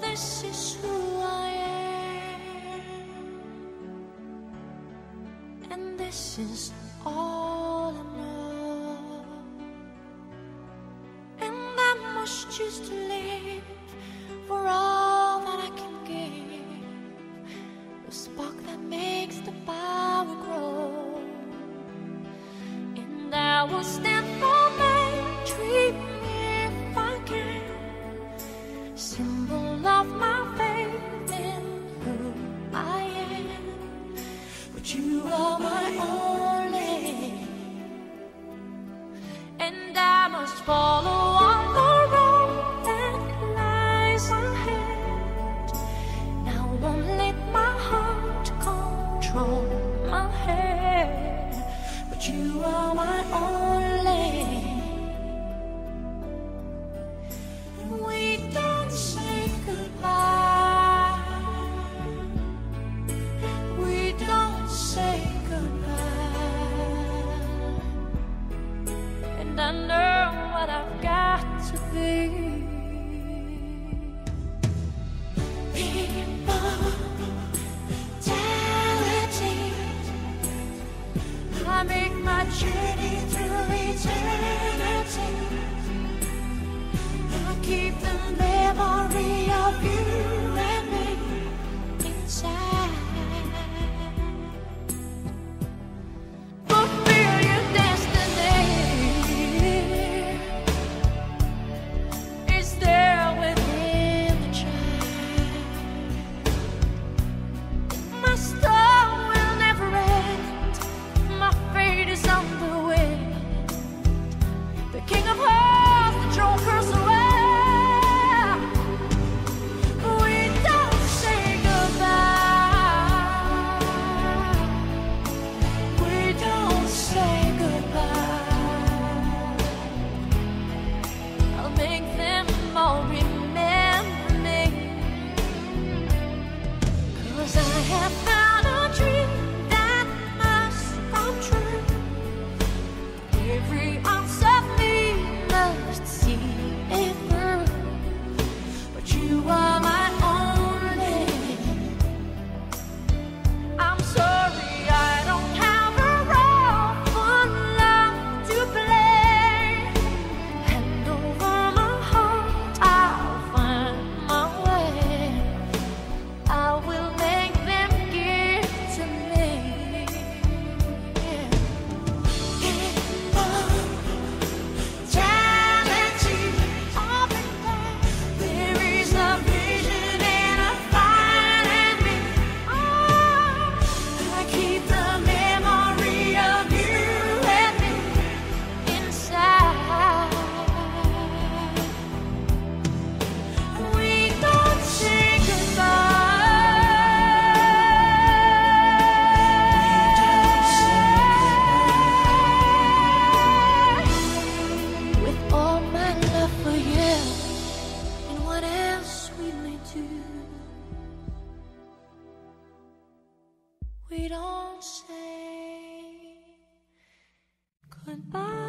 this is who I am, and this is all I know, and I must choose to live for all that I can give, the spark that makes the power grow, and I will stand for my dream if I can, symbol of my faith in who I am. But you are my only, and I must follow on the road that lies ahead. Now won't let my heart control my head. But you are my only. We don't say goodbye. We don't say goodbye. And I know what I've got to be. Immortality. I make my journey through eternity. I keep the memory of you and me inside. Fulfill your destiny is there within the child. My star will never end. My fate is on the wind. The King of Hearts, the throne curse away. We don't say goodbye. We don't say goodbye. I'll make them all remember me, 'cause I have found a dream that must come true. Every ounce of me must see it through. But you are my only. I'm sorry I don't have a role for love to play. Hand over my heart, I'll find my way. I will make them give to me. Immortality, up and down. There is a vision and a fire in me. I keep the memory of you and me inside. We don't say goodbye. With all my love for you and what else we may do, we don't say goodbye.